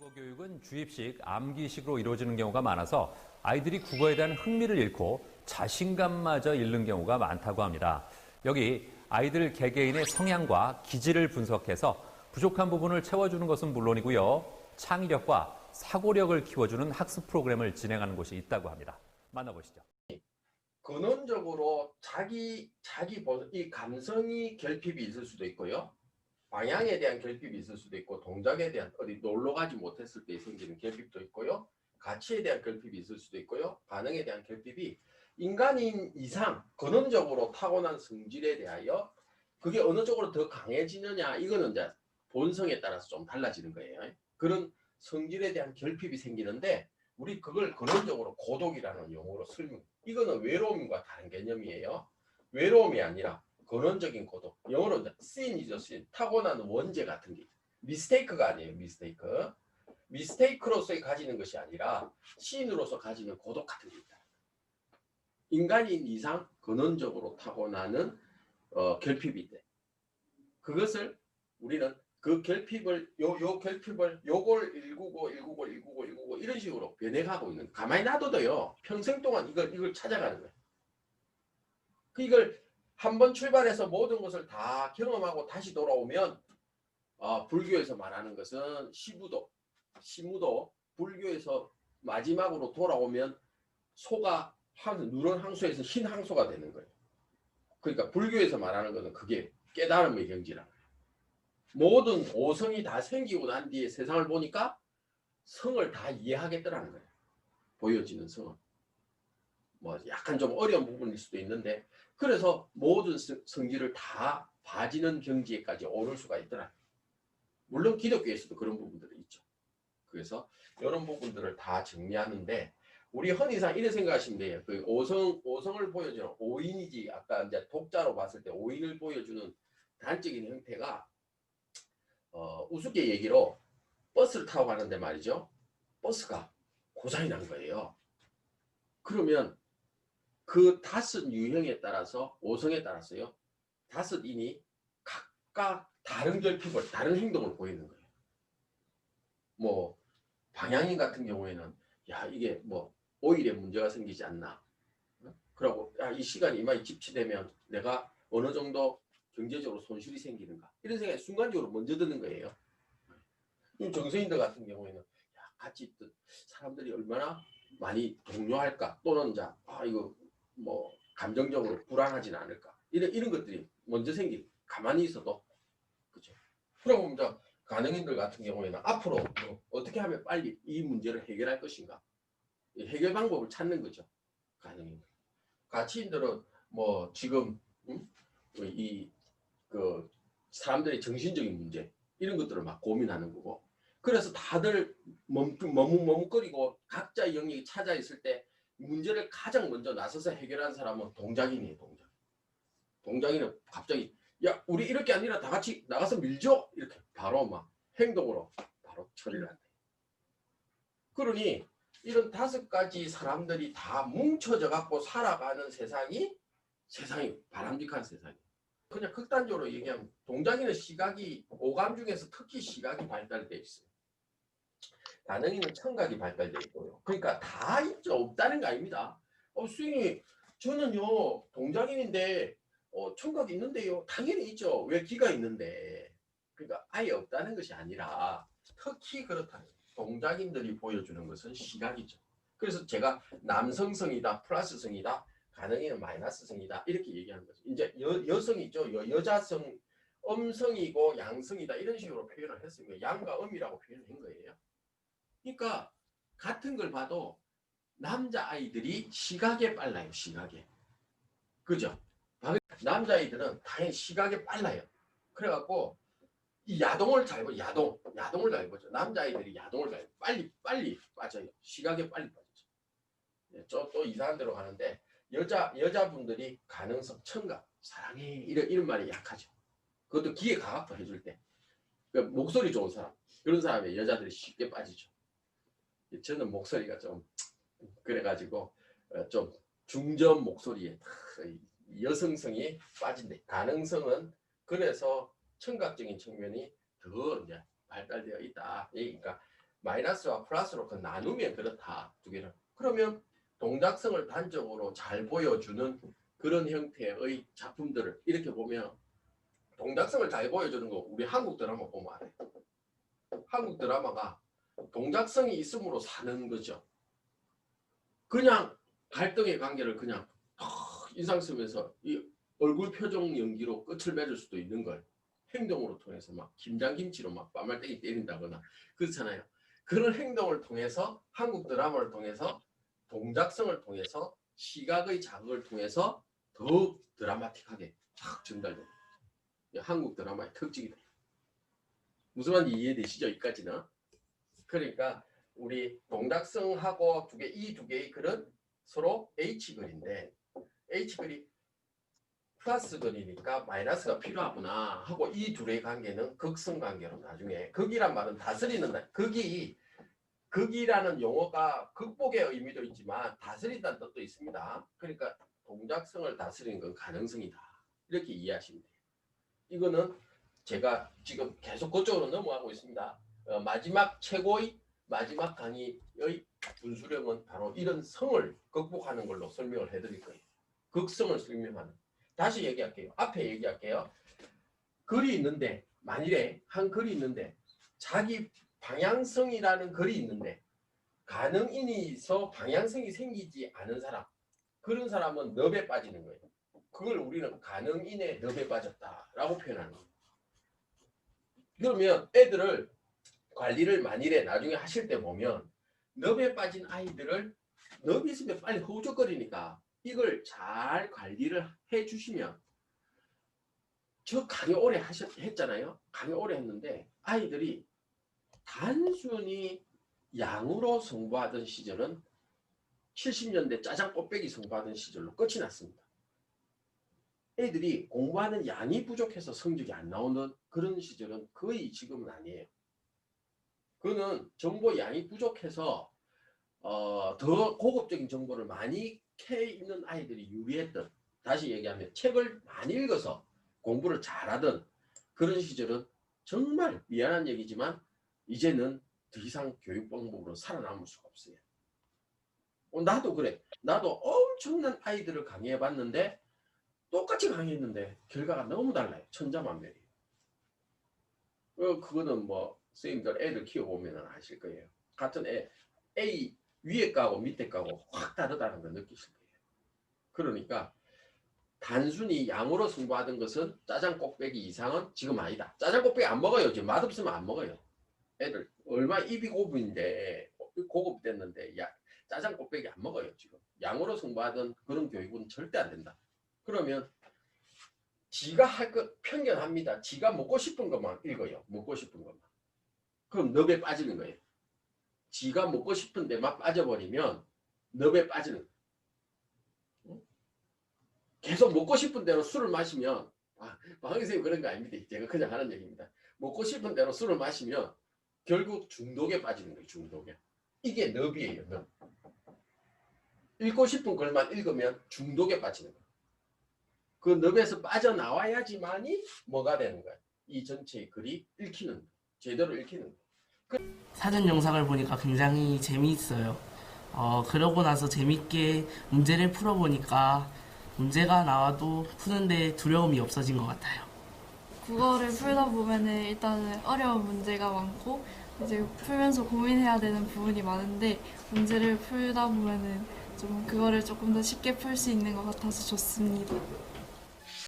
국어 교육은 주입식, 암기식으로 이루어지는 경우가 많아서 아이들이 국어에 대한 흥미를 잃고 자신감마저 잃는 경우가 많다고 합니다. 여기 아이들 개개인의 성향과 기질을 분석해서 부족한 부분을 채워주는 것은 물론이고요. 창의력과 사고력을 키워주는 학습 프로그램을 진행하는 곳이 있다고 합니다. 만나보시죠. 근원적으로 이 감성이 결핍이 있을 수도 있고요. 방향에 대한 결핍이 있을 수도 있고, 동작에 대한 어디 놀러 가지 못했을 때 생기는 결핍도 있고요. 가치에 대한 결핍이 있을 수도 있고요. 반응에 대한 결핍이 인간인 이상 근원적으로 타고난 성질에 대하여 그게 어느 쪽으로 더 강해지느냐, 이거는 이제 본성에 따라서 좀 달라지는 거예요. 그런 성질에 대한 결핍이 생기는데, 우리 그걸 근원적으로 고독이라는 용어로 설명. 이거는 외로움과 다른 개념이에요. 외로움이 아니라 근원적인 고독. 영어로 sin이죠, sin. 타고난 원죄 같은 게. 미스테이크가 아니에요, 미스테이크. 미스테이크로서 가지는 것이 아니라 sin으로서 가지는 고독 같은 게 있다. 인간인 이상 근원적으로 타고나는 결핍이 있대. 그것을 우리는 그 결핍을 요 결핍을 요걸 일구고 이런 식으로 변해가고 있는. 가만히 놔둬도요 평생 동안 이걸 찾아가는 거예요. 이걸 한번 출발해서 모든 것을 다 경험하고 다시 돌아오면, 불교에서 말하는 것은 시무도 불교에서 마지막으로 돌아오면 소가 누런 항소에서 흰 항소가 되는 거예요. 그러니까 불교에서 말하는 것은 그게 깨달음의 경지라는 거예요. 모든 오성이 다 생기고 난 뒤에 세상을 보니까 성을 다 이해하겠더라는 거예요. 보여지는 성은. 뭐 약간 좀 어려운 부분일 수도 있는데, 그래서 모든 성질을 다 봐지는 경지에까지 오를 수가 있더라. 물론 기독교에서도 그런 부분들이 있죠. 그래서 이런 부분들을 다 정리하는데, 우리 흔히상 이렇게 생각하시면 돼요. 그 오성을 보여주는 오인이지, 아까 이제 독자로 봤을 때 오인을 보여주는 단적인 형태가, 우습게 얘기로 버스를 타고 가는데 말이죠. 버스가 고장이 난 거예요. 그러면 그 다섯 유형에 따라서, 오성에 따라서요, 다섯 인이 각각 다른 결핍을, 다른 행동을 보이는 거예요. 뭐 방향인 같은 경우에는, 야, 이게 뭐 오일에 문제가 생기지 않나, 그러고 야, 이 시간이 이마에 집치되면 내가 어느 정도 경제적으로 손실이 생기는가, 이런 생각이 순간적으로 먼저 드는 거예요. 정서인들 같은 경우에는, 야, 같이 있던 사람들이 얼마나 많이 동요할까, 또는 이제 이거 뭐 감정적으로 불안하진 않을까, 이런 것들이 먼저 생길. 가만히 있어도. 그죠. 그럼 이제 가능인들 같은 경우에는 앞으로 어떻게 하면 빨리 이 문제를 해결할 것인가, 해결 방법을 찾는 거죠. 가능인들. 가치인들은 뭐 지금 그 사람들의 정신적인 문제, 이런 것들을 막 고민하는 거고. 그래서 다들 머뭇거리고 각자의 영역이 찾아 있을 때 문제를 가장 먼저 나서서 해결한 사람은 동작인이에요. 동작인은 갑자기, 야, 우리 이렇게 아니라 다 같이 나가서 밀죠, 이렇게 바로 막 행동으로 바로 처리를 한대. 그러니 이런 다섯 가지 사람들이 다 뭉쳐져 갖고 살아가는 세상이 바람직한 세상이에요. 그냥 극단적으로 얘기하면 동작인은 시각이, 오감 중에서 특히 시각이 발달되어 있어요. 가능이는 청각이 발달되어 있고요. 그러니까 다 있죠. 없다는 거 아닙니다. 선생님, 저는요 동작인인데 청각이 있는데요. 당연히 있죠. 왜 귀가 있는데. 그러니까 아예 없다는 것이 아니라 특히 그렇다는 거예요. 동작인들이 보여주는 것은 시각이죠. 그래서 제가 남성성이다, 플러스성이다, 가능이는 마이너스성이다, 이렇게 얘기하는 거죠. 이제 여성이 있죠. 여자성, 음성이고 양성이다, 이런 식으로 표현을 했습니다. 양과 음이라고 표현한 거예요. 그러니까 같은 걸 봐도 남자아이들이 시각에 빨라요. 시각에. 그죠? 남자아이들은 당연히 시각에 빨라요. 그래갖고 이 야동을 잘 보죠. 야동을 잘 보죠. 남자아이들이 야동을 잘 빨리 빠져요. 시각에 빨리 빠지죠. 또 이상한 데로 가는데, 여자분들이 가능성, 청각, 사랑해, 이런 말이 약하죠. 그것도 귀에 가갖고 해줄 때. 그러니까 목소리 좋은 사람, 그런 사람에 여자들이 쉽게 빠지죠. 저는 목소리가 좀 그래가지고 좀 중저음 목소리에 여성성이 빠진대. 가능성은 그래서 청각적인 측면이 더 이제 발달되어 있다. 그러니까 마이너스와 플러스로 그 나누면 그렇다. 두 개를. 그러면 동작성을 단적으로 잘 보여주는 그런 형태의 작품들을 이렇게 보면 동작성을 잘 보여주는 거 우리 한국 드라마 보면 알아요. 한국 드라마가 동작성이 있음으로 사는 거죠. 그냥 갈등의 관계를 그냥 인상 쓰면서 이 얼굴 표정 연기로 끝을 맺을 수도 있는 걸 행동으로 통해서 막 김장김치로 막 빠말때기 때린다거나 그렇잖아요. 그런 행동을 통해서 한국 드라마를 통해서 동작성을 통해서 시각의 자극을 통해서 더욱 드라마틱하게 탁 전달됩니다. 한국 드라마의 특징이다. 무슨 말인지 이해되시죠? 여기까지는. 그러니까 우리 동작성하고 이 두 개의 글은 서로 H글인데 H글이 플러스 글이니까 마이너스가 필요하구나 하고 이 둘의 관계는 극성 관계로 나중에 극이란 말은 다스리는 극이라는 용어가 극복의 의미도 있지만 다스린다는 뜻도 있습니다. 그러니까 동작성을 다스리는 건 가능성이다. 이렇게 이해하시면 돼요. 이거는 제가 지금 계속 그쪽으로 넘어가고 있습니다. 마지막 최고의 마지막 강의의 분수령은 바로 이런 성을 극복하는 걸로 설명을 해드릴 거예요. 극성을 설명하는. 다시 얘기할게요. 앞에 얘기할게요. 글이 있는데 만일에 한 글이 있는데 자기 방향성이라는 글이 있는데 가능인이서 방향성이 생기지 않은 사람 그런 사람은 넙에 빠지는 거예요. 그걸 우리는 가능인의 넙에 빠졌다라고 표현하는 거예요. 그러면 애들을 관리를 만일에 나중에 하실 때 보면 넙에 빠진 아이들을 넙이 있으면 빨리 허우적거리니까 이걸 잘 관리를 해 주시면 저 강의 오래 했잖아요. 강의 오래 했는데 아이들이 단순히 양으로 승부하던 시절은 70년대 짜장 곱빼기 승부하던 시절로 끝이 났습니다. 애들이 공부하는 양이 부족해서 성적이 안 나오는 그런 시절은 거의 지금은 아니에요. 그거는 정보 양이 부족해서 더 고급적인 정보를 많이 캐 있는 아이들이 유리했던, 다시 얘기하면 책을 많이 읽어서 공부를 잘하던 그런 시절은 정말 미안한 얘기지만 이제는 더 이상 교육 방법으로 살아남을 수가 없어요. 나도 그래. 나도 엄청난 아이들을 강의해 봤는데 똑같이 강의했는데 결과가 너무 달라요. 천차만별이에요. 그거는 뭐 선생님들 애들 키워보면 아실 거예요. 같은 애 A 위에 까고 밑에 까고 확 다르다는 걸 느끼실 거예요. 그러니까 단순히 양으로 승부하던 것은 짜장 곱빼기 이상은 지금 아니다. 짜장 곱빼기 안 먹어요. 지금 맛없으면 안 먹어요. 애들 얼마 입이 고급됐는데 짜장 곱빼기 안 먹어요. 지금 양으로 승부하던 그런 교육은 절대 안 된다. 그러면 지가 할 것 편견합니다. 지가 먹고 싶은 것만 읽어요. 먹고 싶은 것만. 그럼 넙에 빠지는 거예요. 지가 먹고 싶은 데만 빠져버리면 넙에 빠지는 거예요. 계속 먹고 싶은 대로 술을 마시면 방학 선생님 그런 거 아닙니다. 제가 그냥 하는 얘기입니다. 먹고 싶은 대로 술을 마시면 결국 중독에 빠지는 거예요. 중독에. 이게 넙이에요. 넙. 읽고 싶은 글만 읽으면 중독에 빠지는 거예요. 그 넙에서 빠져나와야지만이 뭐가 되는 거예요. 이 전체의 글이 읽히는 거예요. 제대로 읽히는 거예요. 사전 영상을 보니까 굉장히 재미있어요. 그러고 나서 재밌게 문제를 풀어보니까 문제가 나와도 푸는데 두려움이 없어진 것 같아요. 국어를 풀다 보면은 일단은 어려운 문제가 많고 이제 풀면서 고민해야 되는 부분이 많은데 문제를 풀다 보면은 좀 그거를 조금 더 쉽게 풀 수 있는 것 같아서 좋습니다.